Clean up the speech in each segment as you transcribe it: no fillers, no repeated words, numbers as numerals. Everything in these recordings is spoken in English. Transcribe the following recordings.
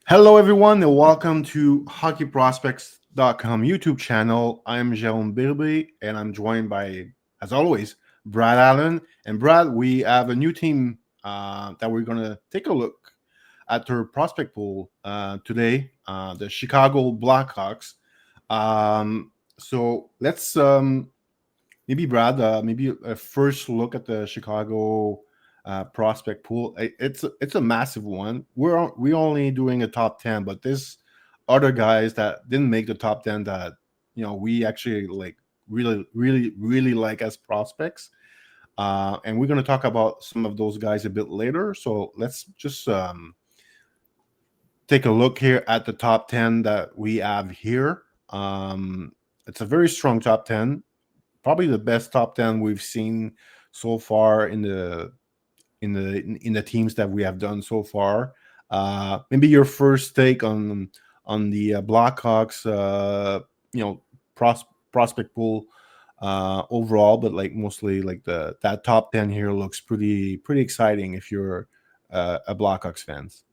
Hello, everyone, and welcome to hockeyprospects.com YouTube channel. I'm Jérôme Bérubé, and I'm joined by, as always, Brad Allen. And Brad, we have a new team that we're going to take a look at their prospect pool today, the Chicago Blackhawks. So let's maybe Brad, maybe a first look at the Chicago prospect pool. It's a massive one. We're only doing a top 10, but there's other guys that didn't make the top 10 that we actually like really like as prospects. And we're gonna talk about some of those guys a bit later. So let's just take a look here at the top 10 that we have here. It's a very strong top 10, probably the best top 10 we've seen so far in the teams that we have done so far. Maybe your first take on the Blackhawks, you know, prospect pool overall, but like mostly like the that top 10 here looks pretty exciting if you're a Blackhawks fans.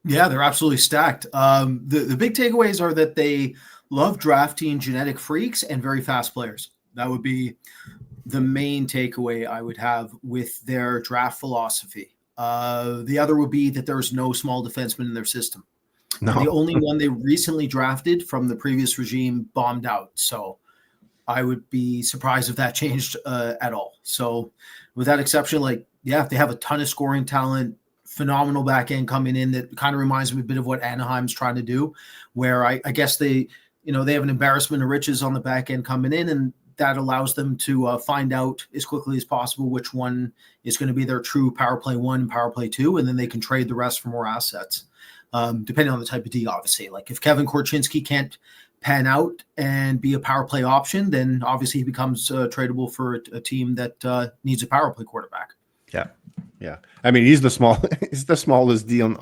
Yeah, they're absolutely stacked. The big takeaways are that they love drafting genetic freaks and very fast players. That would be the main takeaway I would have with their draft philosophy. The other would be that there's no small defenseman in their system. And the No, only one they recently drafted from the previous regime bombed out. So I would be surprised if that changed at all. So with that exception, yeah, they have a ton of scoring talent, phenomenal back end coming in that kind of reminds me a bit of what Anaheim's trying to do, where I guess they have an embarrassment of riches on the back end coming in, and that allows them to find out as quickly as possible which one is going to be their true power play 1 and power play 2, and then they can trade the rest for more assets, depending on the type of D, obviously. Like if Kevin Korchinski can't pan out and be a power play option, then obviously he becomes tradable for a team that needs a power play quarterback. yeah, yeah. I mean, he's the he's the smallest D on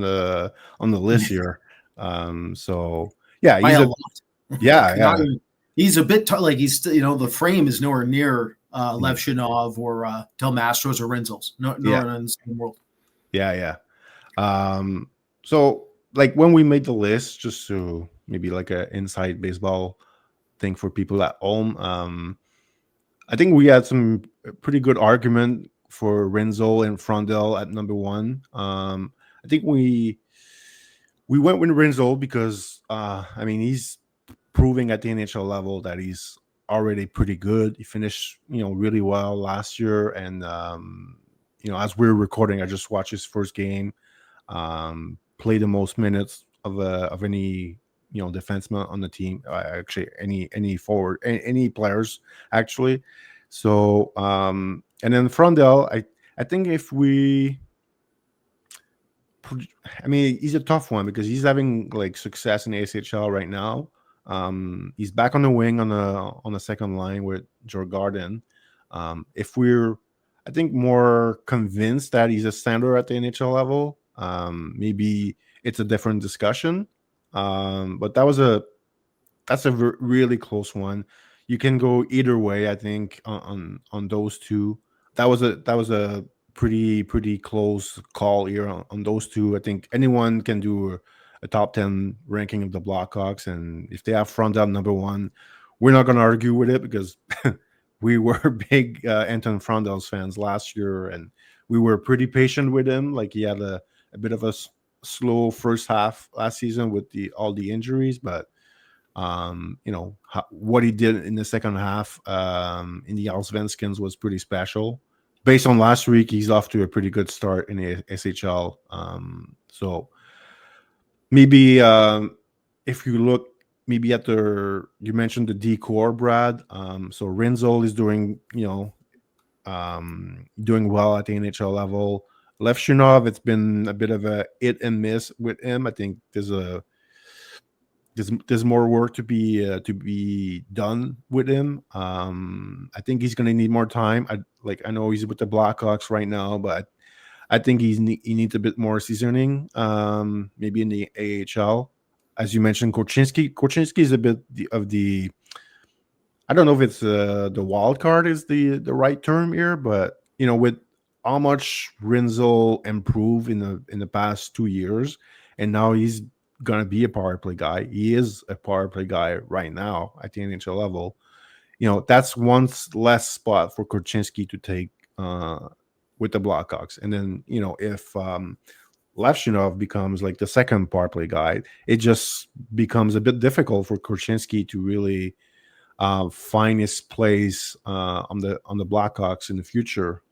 the list here. So yeah, By he's a a lot. yeah, Not yeah. even, he's a bit like he's the frame is nowhere near Levshunov or Del Mastro's or Rinzel's. Yeah, Nowhere in the same world. yeah, yeah. So like when we made the list, just to maybe like a inside baseball thing for people at home, I think we had some pretty good argument for Renzo and Frondel at number one. I think we went with Renzo because I mean he's proving at the NHL level that he's already pretty good. He finished really well last year, and as we're recording, I just watched his first game. Play the most minutes of any defenseman on the team. Actually, any forward, any players actually. So and then Frondel, I think if we, I mean, he's a tough one because he's having like success in the ACHL right now. He's back on the wing on the second line with Joe Garden. If we're, I think, more convinced that he's a center at the NHL level, maybe it's a different discussion. But that's a really close one. You can go either way. I think on those two. That was a pretty close call here on those two. I think anyone can do a top 10 ranking of the Blackhawks, and if they have front up number one, we're not going to argue with it because we were big Anton Frondel's fans last year, and we were pretty patient with him. Like he had a bit of a slow first half last season with all the injuries, but what he did in the second half in the Allsvenskens was pretty special. Based on last week, he's off to a pretty good start in the SHL. So maybe if you look maybe at you mentioned the decor, Brad. So Renzo is doing well at the NHL level. Levshunov, it's been a bit of a hit and miss with him. I think there's more work to be done with him. I think he's going to need more time. I know he's with the Blackhawks right now, but I think he needs a bit more seasoning. Maybe in the AHL, as you mentioned, Korchinski. Korchinski is a bit of the. I don't know if it's the wild card is the right term here, but with how much Rinzel improved in the past 2 years, and now he's gonna be a power play guy. He is a power play guy right now at the NHL level. That's one less spot for Korchinski to take with the Blackhawks. And then, if Levshunov becomes like the second power play guy, it just becomes a bit difficult for Korchinski to really find his place on the Blackhawks in the future.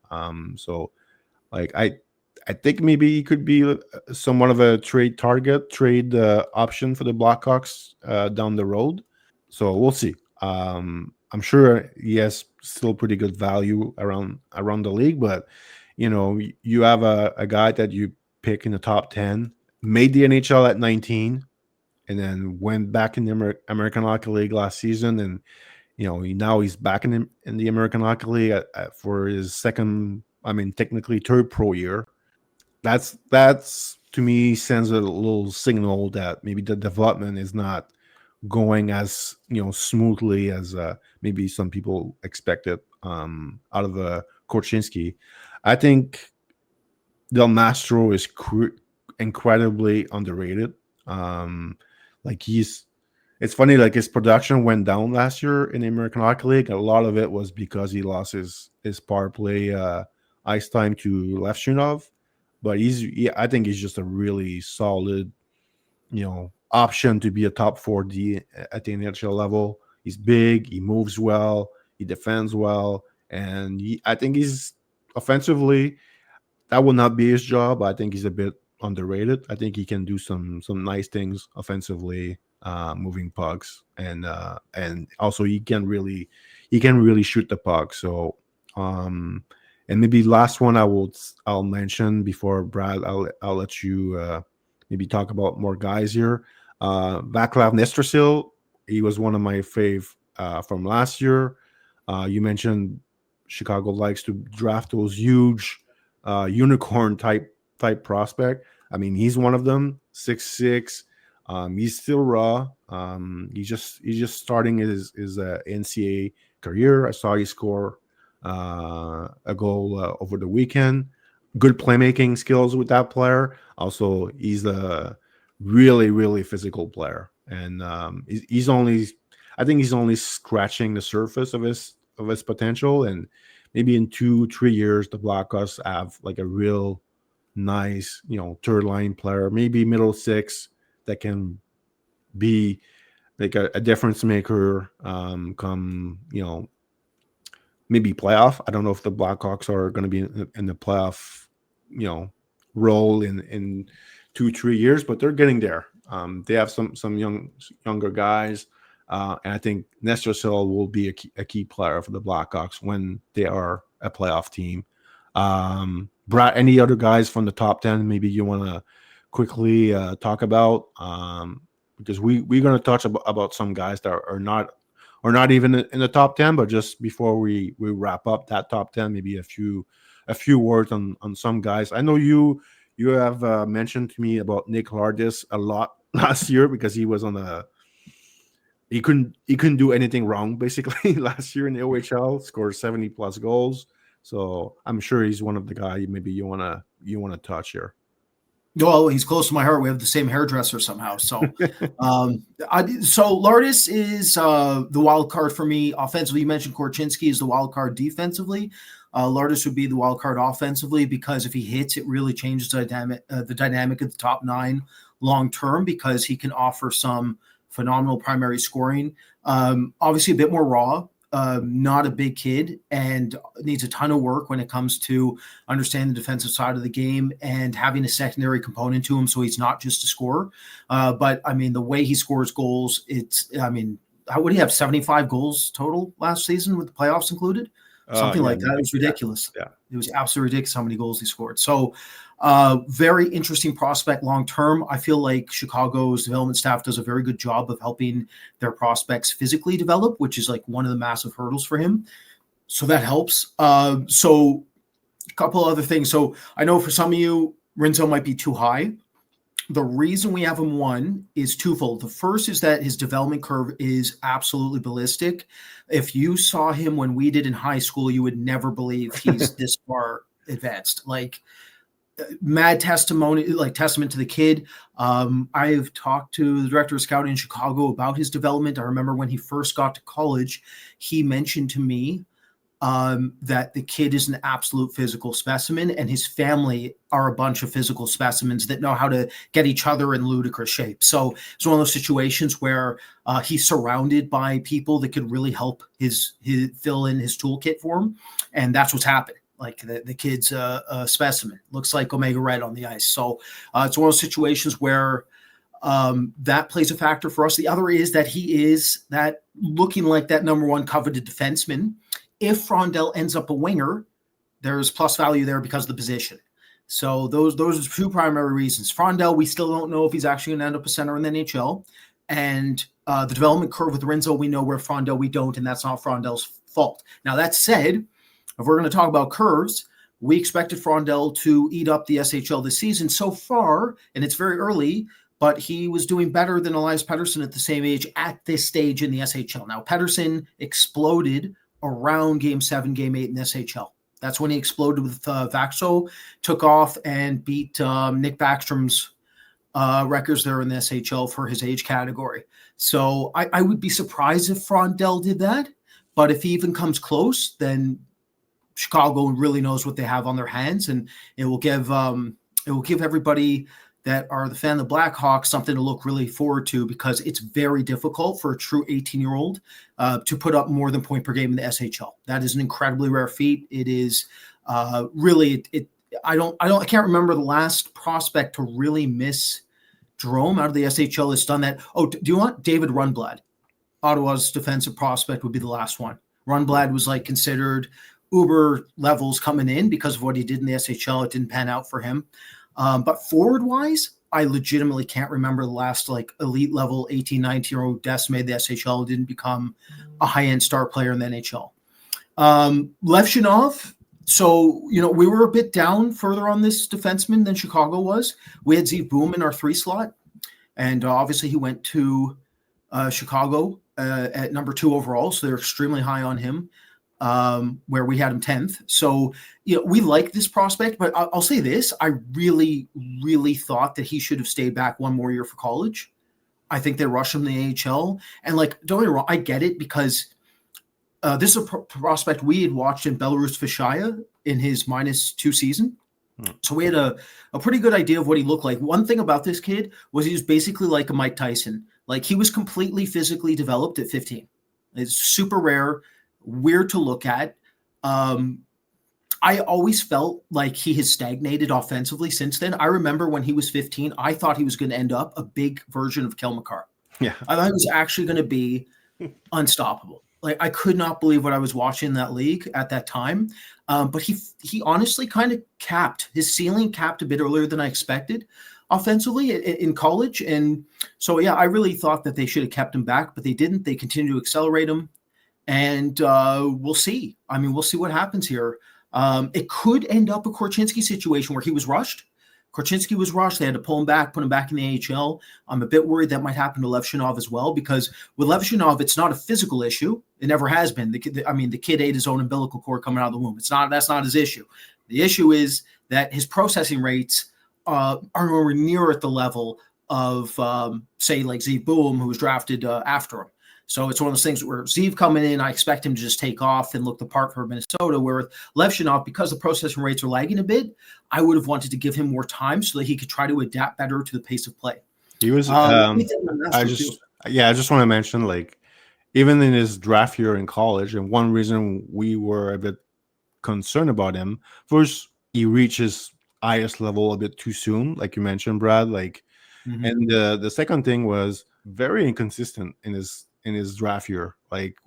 So, like I think maybe he could be somewhat of a trade option for the Blackhawks down the road. So we'll see. I'm sure he has still pretty good value around the league, but you have a guy that you pick in the top 10, made the NHL at 19, and then went back in the American Hockey League last season, and now he's back in the American Hockey League for his second, technically third pro year. That's to me sends a little signal that maybe the development is not going as smoothly as maybe some people expected out of Korchinski. I think Del Mastro is incredibly underrated. It's funny, like his production went down last year in the American Hockey League. A lot of it was because he lost his power play ice time to Levshunov, but I think he's just a really solid, option to be a top 4D at the NHL level. He's big, he moves well, he defends well, and I think he's offensively, that will not be his job. I think he's a bit underrated. I think he can do some nice things offensively, moving pucks, and also he can really shoot the puck. So, and maybe last one I'll mention before Brad, I'll let you maybe talk about more guys here. Vaclav Nestrasil, he was one of my fave from last year. You mentioned Chicago likes to draft those huge unicorn type prospect. He's one of them. 6'6". He's still raw. He's just starting his NCAA career. I saw he score a goal over the weekend. Good playmaking skills with that player. Also, he's a really, really physical player, and he's only scratching the surface of his potential. And maybe in 2-3 years, the Blackhawks have like a real nice, third line player, maybe middle six, that can be like a difference maker. Come maybe playoff. I don't know if the Blackhawks are going to be in the playoff, role in 2-3 years, but they're getting there. They have some younger guys, and I think Nestrasil will be a key player for the Blackhawks when they are a playoff team. Brad, any other guys from the top 10 maybe you want to quickly talk about? Because we're going to touch about some guys that are not even in the top 10, but just before we wrap up that top 10, maybe a few words on some guys. I know you have mentioned to me about Nick Lardis a lot last year because he was he couldn't do anything wrong basically last year in the OHL, scored 70 plus goals. So I'm sure he's one of the guys maybe you wanna touch here. Well, he's close to my heart. We have the same hairdresser somehow. So, so Lardis is the wild card for me offensively. You mentioned Korchinski is the wild card defensively. Lardis would be the wild card offensively because if he hits, it really changes the dynamic of the top 9 long term because he can offer some phenomenal primary scoring. Obviously, a bit more raw. Not a big kid and needs a ton of work when it comes to understanding the defensive side of the game and having a secondary component to him. So he's not just a scorer. But the way he scores goals, how would he have 75 goals total last season with the playoffs included? Something like that. It was ridiculous. Yeah. It was absolutely ridiculous how many goals he scored. So very interesting prospect long term. I feel like Chicago's development staff does a very good job of helping their prospects physically develop, which is like one of the massive hurdles for him. So that helps. So a couple other things. So I know for some of you, Rinzo might be too high. The reason we have him 1 is twofold. The first is that his development curve is absolutely ballistic. If you saw him when we did in high school, you would never believe he's this far advanced. Like mad testament to the kid. I've talked to the director of scouting in Chicago about his development. I remember when he first got to college, he mentioned to me that the kid is an absolute physical specimen, and his family are a bunch of physical specimens that know how to get each other in ludicrous shape. So it's one of those situations where he's surrounded by people that could really help his fill in his toolkit for him, and that's what's happened. Like the kid's a specimen, looks like Omega Red on the ice. So it's one of those situations where that plays a factor for us. The other is that he is that looking like that number one coveted defenseman. If Frondell ends up a winger, there's plus value there because of the position. So those are two primary reasons. Frondell, we still don't know if he's actually going to end up a center in the NHL. And the development curve with Rinzo, we know where Frondell we don't, and that's not Frondell's fault. Now, that said, if we're going to talk about curves, we expected Frondell to eat up the SHL this season so far, and it's very early, but he was doing better than Elias Pettersson at the same age at this stage in the SHL. Now, Pettersson exploded around Game 7, Game 8 in the SHL. That's when he exploded with Vaxo, took off and beat Nick Backstrom's records there in the SHL for his age category. So I would be surprised if Frondell did that, but if he even comes close, then Chicago really knows what they have on their hands, and it will give everybody that are the fan of the Blackhawks something to look really forward to, because it's very difficult for a true 18-year-old to put up more than point per game in the SHL. That is an incredibly rare feat. It is really I can't remember the last prospect to really miss Jerome out of the SHL has done that. Oh, do you want David Rundblad? Ottawa's defensive prospect would be the last one. Rundblad was like considered uber levels coming in because of what he did in the SHL. It didn't pan out for him. But forward wise, I legitimately can't remember the last like elite level 18, 19-year-old decimated the SHL, didn't become a high-end star player in the NHL. Levshunov. So, we were a bit down further on this defenseman than Chicago was. We had Zeev Boom in our 3 slot, and obviously he went to Chicago at number 2 overall. So they're extremely high on him. Where we had him 10th. So, we like this prospect, but I'll say this. I really, really thought that he should have stayed back one more year for college. I think they rushed him to the AHL. And don't get me wrong, I get it, because this is a prospect we had watched in Belarus Vishaya in his -2 season. So we had a pretty good idea of what he looked like. One thing about this kid was he was basically like a Mike Tyson. Like, he was completely physically developed at 15. It's super rare. Weird to look at. I always felt like he has stagnated offensively since then. I remember when he was 15, I thought he was going to end up a big version of Kel McCarr. Yeah, I thought he was actually going to be unstoppable. Like, I could not believe what I was watching in that league at that time. But he honestly kind of his ceiling capped a bit earlier than I expected offensively in college. And so, yeah, I really thought that they should have kept him back, but they didn't. They continued to accelerate him. And we'll see. I mean, we'll see what happens here. It could end up a Korchinski situation where he was rushed. Korchinski was rushed. They had to pull him back, put him back in the AHL. I'm a bit worried that might happen to Levshunov as well, because with Levshunov, it's not a physical issue. It never has been. The kid ate his own umbilical cord coming out of the womb. That's not his issue. The issue is that his processing rates are nowhere near at the level of, say, like Zeev Boom, who was drafted after him. So it's one of those things where Zeev coming in, I expect him to just take off and look the part for Minnesota, where with Levshunov, because the processing rates are lagging a bit, I would have wanted to give him more time so that he could try to adapt better to the pace of play. he was. I just want to mention, like, even in his draft year in college, and one reason we were a bit concerned about him, first, he reached his highest level a bit too soon, like you mentioned, Brad. Like, and the second thing was very inconsistent in his draft year. Like,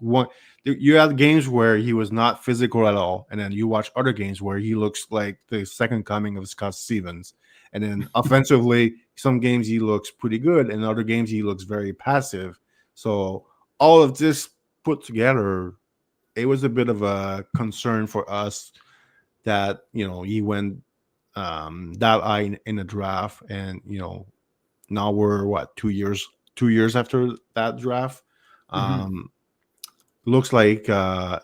you had games where he was not physical at all, and then you watch other games where he looks like the second coming of Scott Stevens. And then offensively, some games he looks pretty good, and other games he looks very passive. So all of this put together, it was a bit of a concern for us that he went that high in the draft, and now we're 2 years after that draft. Looks like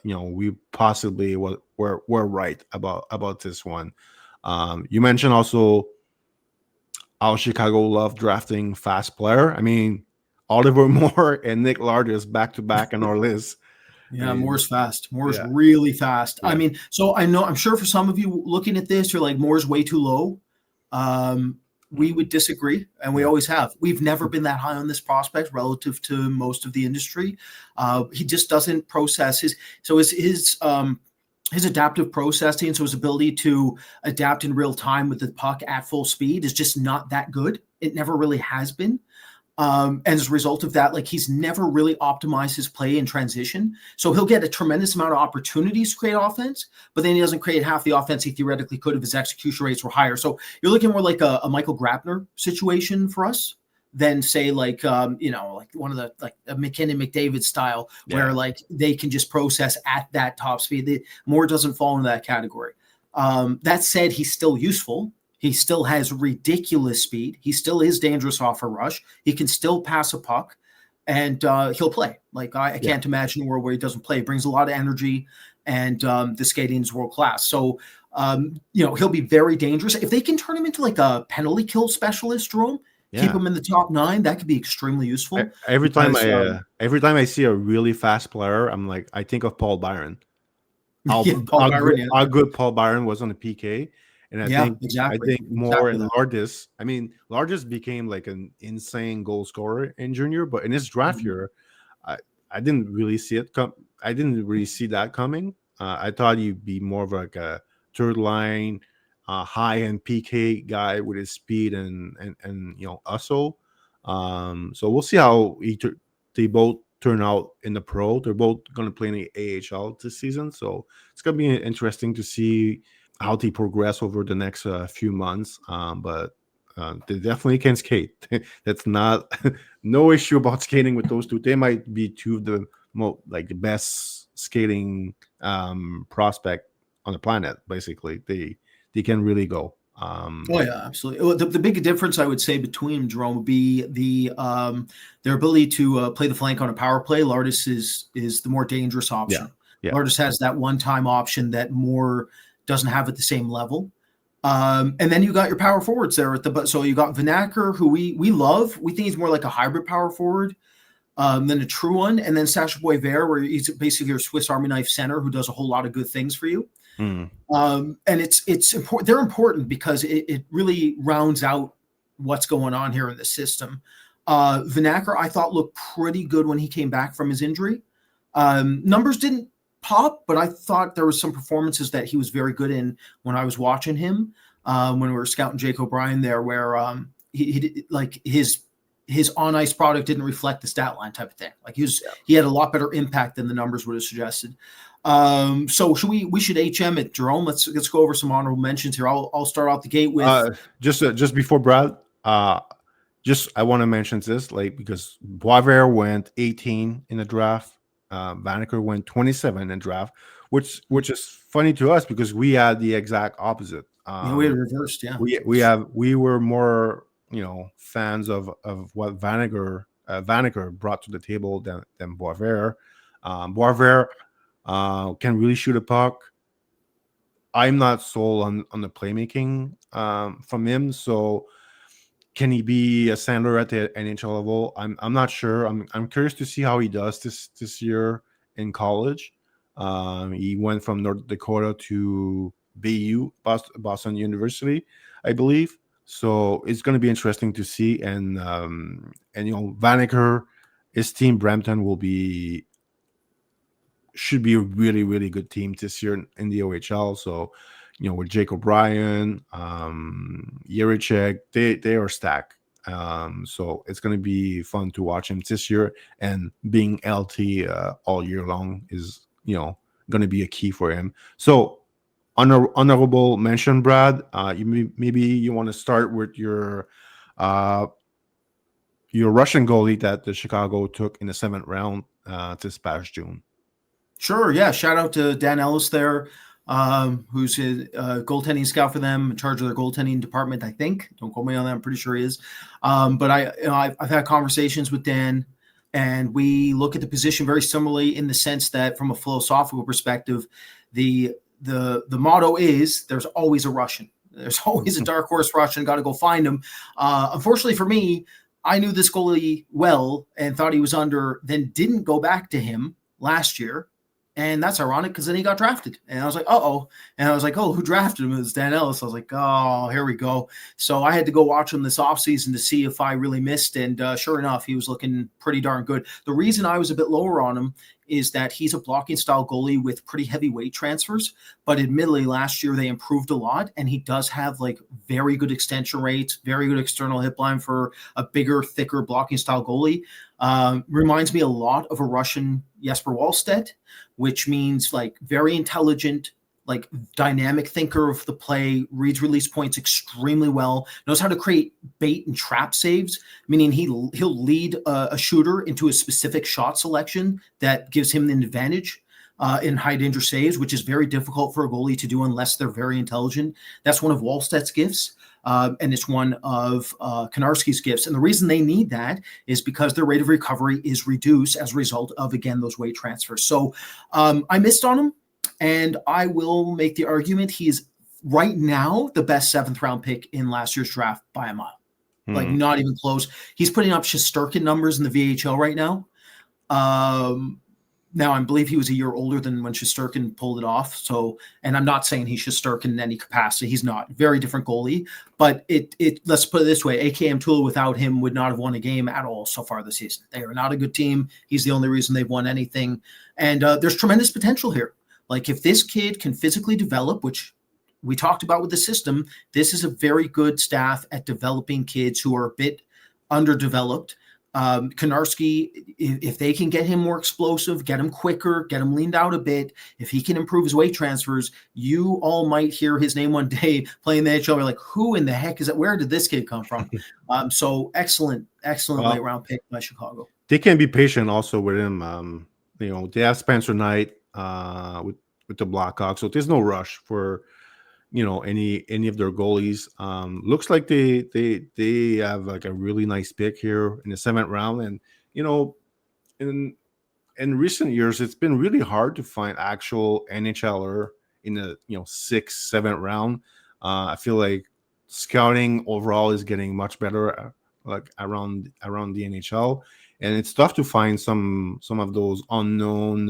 we possibly were right about this one. You mentioned also how Chicago love drafting fast player. I mean, Oliver Moore and Nick Lardis back to back on our list. Yeah, Moore's fast. Moore's yeah. really fast. Yeah. I mean, so I'm sure for some of you looking at this, you're like, Moore's way too low. We would disagree, and we always have. We've never been that high on this prospect relative to most of the industry. He just doesn't process his adaptive processing, so his ability to adapt in real time with the puck at full speed is just not that good. It never really has been. And as a result of that, like, he's never really optimized his play in transition. So he'll get a tremendous amount of opportunities to create offense, but then he doesn't create half the offense he theoretically could if his execution rates were higher. So you're looking more like a Michael Grabner situation for us than, say, like, like one of the, like a McKinnon McDavid style, where like they can just process at that top speed. Moore doesn't fall into that category. That said, he's still useful. He still has ridiculous speed. He still is dangerous off a rush. He can still pass a puck, and he'll play. Like, I can't imagine a world where he doesn't play. He brings a lot of energy, and the skating is world class. So, he'll be very dangerous. If they can turn him into like a penalty kill specialist, Jerome, keep him in the top 9, that could be extremely useful. Every time I see a really fast player, I'm like, I think of Paul Byron. How good Paul Byron was on the PK. And I think Moore and Lardis. I mean, Lardis became like an insane goal scorer in junior, but in his draft year, I didn't really see it come. I didn't really see that coming. I thought he'd be more of like a third line, high end PK guy with his speed and hustle. So we'll see how they both turn out in the pro. They're both going to play in the AHL this season, so it's going to be interesting to see how they progress over the next few months. But they definitely can skate. That's not no issue about skating with those two. They might be two of the the best skating prospect on the planet. Basically, they can really go. Absolutely. Well, the big difference I would say between them, Jerome, would be their ability to play the flank on a power play. Lardis is the more dangerous option. Yeah. Lardis has that one-time option that Moore doesn't have at the same level. And then you got your power forwards there so you got Vanacker, who we love. We think he's more like a hybrid power forward than a true one. And then Sacha Boisvert, where he's basically your Swiss Army knife center who does a whole lot of good things for you. And it's important. They're important because it really rounds out what's going on here in the system. Vanacker, I thought, looked pretty good when he came back from his injury. Numbers didn't pop, but I thought there was some performances that he was very good in when I was watching him when we were scouting Jake O'Brien there, where he like his on ice product didn't reflect the stat line type of thing. Like he had a lot better impact than the numbers would have suggested. So we should HM it, Jerome. Let's go over some honorable mentions here. I'll start out the gate with just before Brad. I want to mention this, like, because Boisvert went 18 in the draft. Vanacker went 27 in the draft, which is funny to us because we had the exact opposite. We had reversed. Yeah, we were more fans of what Vanacker brought to the table than Boisvert. Boisvert can really shoot a puck. I'm not sold on the playmaking from him. So can he be a Sandler at the NHL level? I'm not sure. I'm curious to see how he does this year in college. He went from North Dakota to BU, Boston University, I believe. So it's going to be interesting to see. And Vanacker, his team Brampton should be a really, really good team this year in the OHL. So, with Jake O'Brien, Jiricek, they are stacked. So it's going to be fun to watch him this year. And being LT all year long is, going to be a key for him. So honorable mention, Brad. Maybe you want to start with your Russian goalie that the Chicago took in the 7th round this past June. Sure. Yeah. Shout out to Dan Ellis there, who's a goaltending scout for them, in charge of their goaltending department, I think. Don't quote me on that. I'm pretty sure he is. But I've had conversations with Dan, and we look at the position very similarly in the sense that, from a philosophical perspective, the motto is there's always a Russian. There's always a dark horse Russian. Got to go find him. Unfortunately for me, I knew this goalie well and thought he was under, then didn't go back to him last year. And that's ironic because then he got drafted. And I was like, uh-oh. And I was like, oh, who drafted him? It was Dan Ellis. I was like, oh, here we go. So I had to go watch him this offseason to see if I really missed. And sure enough, he was looking pretty darn good. The reason I was a bit lower on him is that he's a blocking style goalie with pretty heavy weight transfers. But admittedly, last year they improved a lot. And he does have like very good extension rates, very good external hip line for a bigger, thicker blocking style goalie. Reminds me a lot of a Russian Jesper Wallstedt, which means like very intelligent, like dynamic thinker of the play, reads release points extremely well, knows how to create bait and trap saves, meaning he'll lead a shooter into a specific shot selection that gives him an advantage in high danger saves, which is very difficult for a goalie to do unless they're very intelligent. That's one of Wallstedt's gifts. And it's one of Konarski's gifts. And the reason they need that is because their rate of recovery is reduced as a result of, again, those weight transfers. So I missed on him, and I will make the argument he is right now the best 7th round pick in last year's draft by a mile. Like not even close. He's putting up Shesterkin numbers in the VHL right now. Now, I believe he was a year older than when Shesterkin pulled it off. So, and I'm not saying he's Shesterkin in any capacity. He's not. Very different goalie. But let's put it this way. AKM Tula without him would not have won a game at all so far this season. They are not a good team. He's the only reason they've won anything. And there's tremendous potential here. Like if this kid can physically develop, which we talked about with the system, this is a very good staff at developing kids who are a bit underdeveloped. Konarski, if they can get him more explosive, get him quicker, get him leaned out a bit, if he can improve his weight transfers, you all might hear his name one day playing the NHL. You're like, who in the heck is that? Where did this kid come from? So excellent late round pick by Chicago. They can be patient also with him. They have Spencer Knight with the Blackhawks, so there's no rush for any of their goalies. Looks like they have like a really nice pick here in the 7th round, and in recent years it's been really hard to find actual NHLer in the 6th, 7th round. I feel like scouting overall is getting much better like around the NHL, and it's tough to find some of those unknown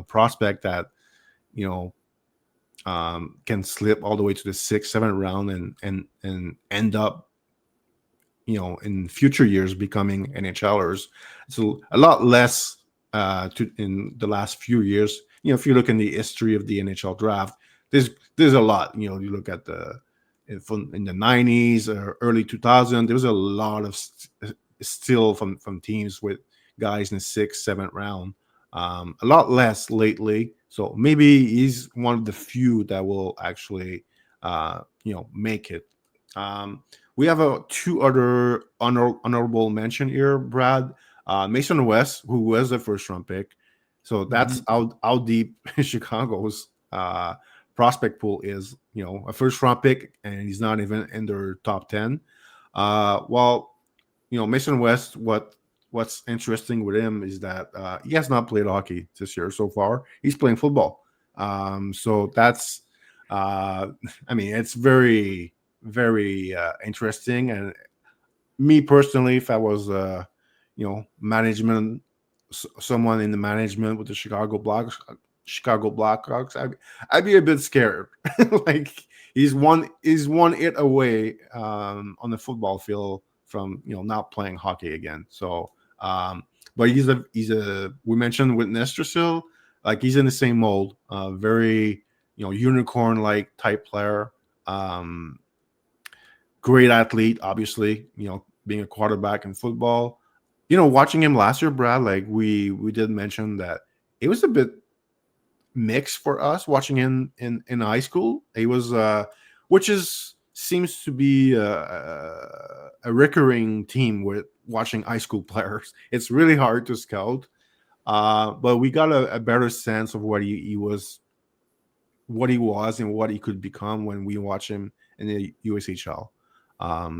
prospect that can slip all the way to the 6th, 7th round and end up, in future years becoming NHLers. It's a lot less in the last few years. If you look in the history of the NHL draft, there's a lot. You look at in the 90s or early 2000s, there was a lot of still from teams with guys in the 6th, 7th round. A lot less lately. So maybe he's one of the few that will actually, make it. We have two other honorable mention here, Brad. Mason West, who was a 1st round pick. So that's how deep Chicago's prospect pool is. A 1st round pick, and he's not even in their top 10. Mason West, what's interesting with him is that he has not played hockey this year so far. He's playing football. So that's, it's very, very interesting. And me personally, if I was, someone in the management with the Chicago Blackhawks, I'd be a bit scared. Like he's one hit away on the football field from not playing hockey again. So. But he's a we mentioned with Nestersil, like he's in the same mold, very unicorn like type player, great athlete, obviously, being a quarterback in football. Watching him last year, Brad, like we did mention that it was a bit mixed for us watching him in high school. He was seems to be a recurring theme with watching high school players. It's really hard to scout, but we got a better sense of what he was and what he could become when we watch him in the USHL.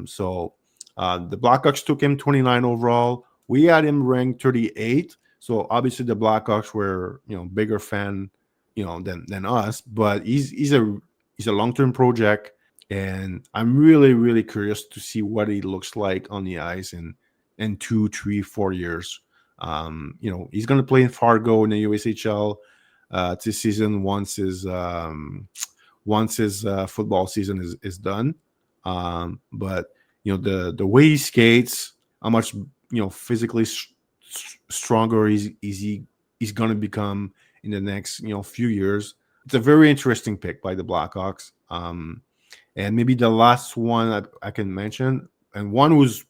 So the Blackhawks took him 29 overall. We had him ranked 38. So obviously the Blackhawks were bigger fan than us, but he's a long-term project. and I'm really, really curious to see what he looks like on the ice in 2, 3, 4 years. He's going to play in Fargo in the USHL this season once his football season is done. But the way he skates, how much physically stronger he's going to become in the next few years. It's a very interesting pick by the Blackhawks. And maybe the last one I can mention, and one who's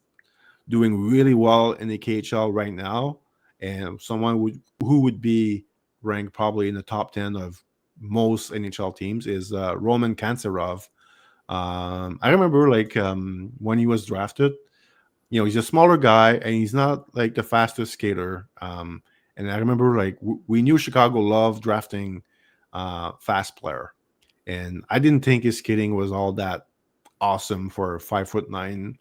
doing really well in the KHL right now, and someone who would be ranked probably in the top 10 of most NHL teams is Roman Kanserov. I remember when he was drafted, he's a smaller guy and he's not like the fastest skater. And I remember we knew Chicago loved drafting fast player, and I didn't think his skating was all that awesome for a 5'9"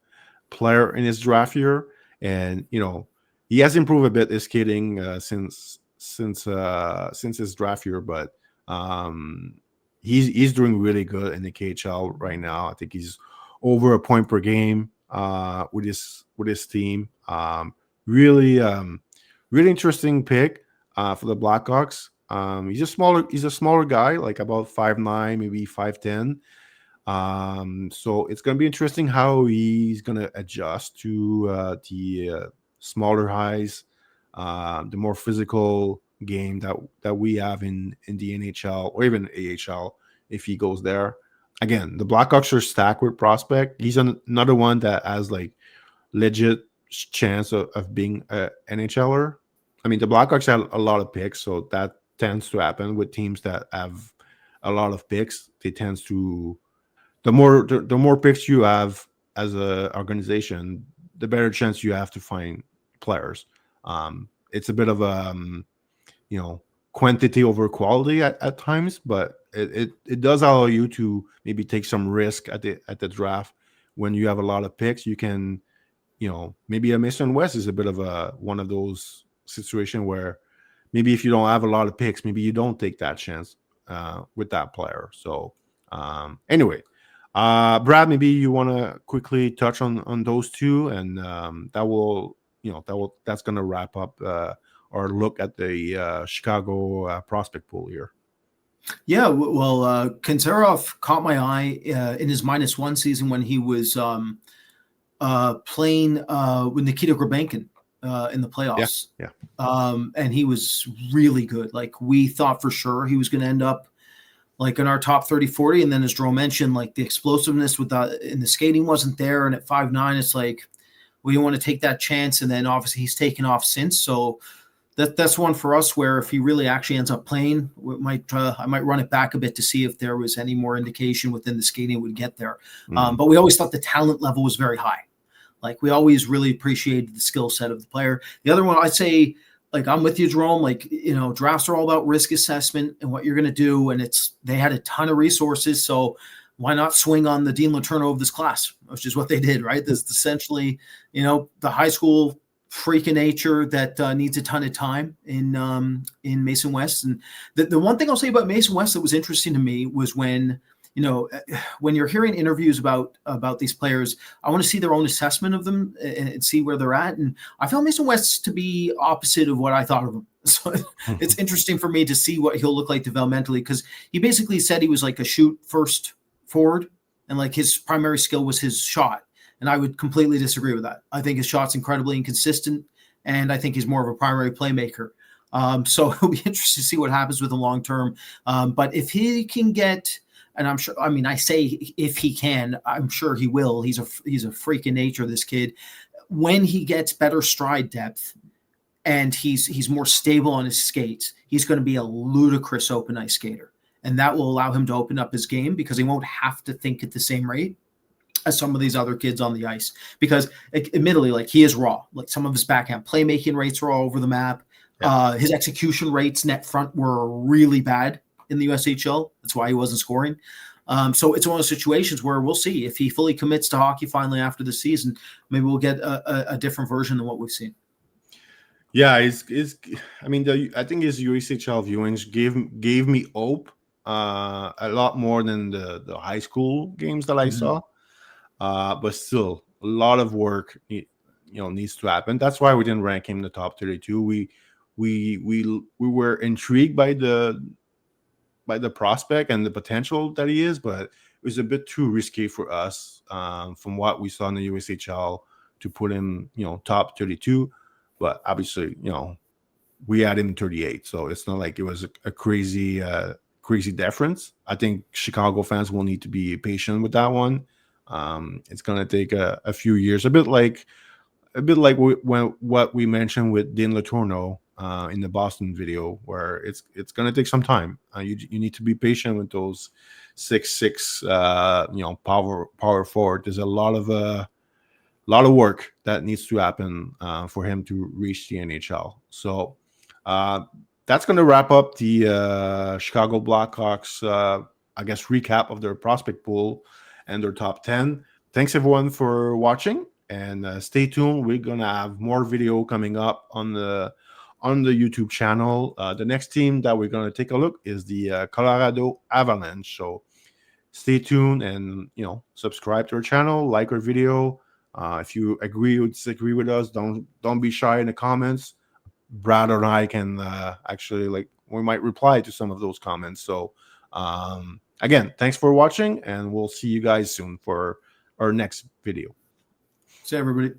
player in his draft year. And he has improved a bit his skating since his draft year, but he's doing really good in the KHL right now. I think he's over a point per game with his team. Really really interesting pick for the Blackhawks. He's a smaller guy, like about 5'9", maybe 5'10". So it's going to be interesting how he's going to adjust to the smaller highs, the more physical game that we have in the NHL or even AHL if he goes there. Again, the Blackhawks are stacked with prospect. He's another one that has legit chance of being an NHLer. I mean, the Blackhawks have a lot of picks, so that tends to happen with teams that have a lot of picks. They tend to the more picks you have as a organization, the better chance you have to find players. It's a bit of quantity over quality at times, but it does allow you to maybe take some risk at the draft when you have a lot of picks. You can, maybe a Mason West is a bit of one of those situations where maybe if you don't have a lot of picks, maybe you don't take that chance with that player. So anyway, Brad, maybe you want to quickly touch on those two, and that's going to wrap up our look at the Chicago prospect pool here. Yeah, well, Kanserov caught my eye in his -1 season when he was playing with Nikita Grabenkin in the playoffs. Yeah. And he was really good. Like, we thought for sure he was going to end up in our top 30, 40. And then as Jerome mentioned, the explosiveness in the skating wasn't there. And at 5'9", it's we want to take that chance. And then obviously he's taken off since. So that's one for us where if he really actually ends up playing, I might run it back a bit to see if there was any more indication within the skating would get there. But we always thought the talent level was very high. We always really appreciated the skill set of the player. The other one, I'd say, I'm with you, Jerome. Drafts are all about risk assessment and what you're going to do. And they had a ton of resources. So why not swing on the Dean Letourneau of this class, which is what they did, right? This is essentially, the high school freak of nature that needs a ton of time in Mason West. And the one thing I'll say about Mason West that was interesting to me was when you're hearing interviews about these players, I want to see their own assessment of them and see where they're at. And I found Mason West to be opposite of what I thought of him. So it's interesting for me to see what he'll look like developmentally, because he basically said he was a shoot first forward, and his primary skill was his shot. And I would completely disagree with that. I think his shot's incredibly inconsistent, and I think he's more of a primary playmaker. So it'll be interesting to see what happens with him long term. But if he can get, and I'm sure, I say if he can, I'm sure he will. He's a freak in nature, this kid. When he gets better stride depth and he's more stable on his skates, he's going to be a ludicrous open ice skater. And that will allow him to open up his game because he won't have to think at the same rate as some of these other kids on the ice. Because admittedly, he is raw. Some of his backhand playmaking rates are all over the map. Yeah. His execution rates net front were really bad in the USHL. That's why he wasn't scoring. So it's one of those situations where we'll see if he fully commits to hockey finally after the season. Maybe we'll get a different version than what we've seen. Yeah, I think his USHL viewings gave me hope a lot more than the high school games that I saw. But still, a lot of work needs to happen. That's why we didn't rank him in the top 32. We were intrigued by the prospect and the potential that he is, but it was a bit too risky for us from what we saw in the USHL to put him, top 32. But obviously, we had him 38, so it's not like it was a crazy difference. I think Chicago fans will need to be patient with that one. It's gonna take a few years, a bit like what we mentioned with Dean Letourneau in the Boston video, where it's gonna take some time. You need to be patient with those 6'6", power forward. There's a lot of work that needs to happen for him to reach the NHL. So that's going to wrap up the Chicago Blackhawks, I guess, recap of their prospect pool and their top 10. Thanks, everyone, for watching, and stay tuned. We're going to have more video coming up on the YouTube channel. The next team that we're going to take a look is the Colorado Avalanche. So stay tuned and, subscribe to our channel, like our video. If you agree or disagree with us, don't be shy in the comments. Brad and I can actually, we might reply to some of those comments. So again, thanks for watching, and we'll see you guys soon for our next video. See everybody.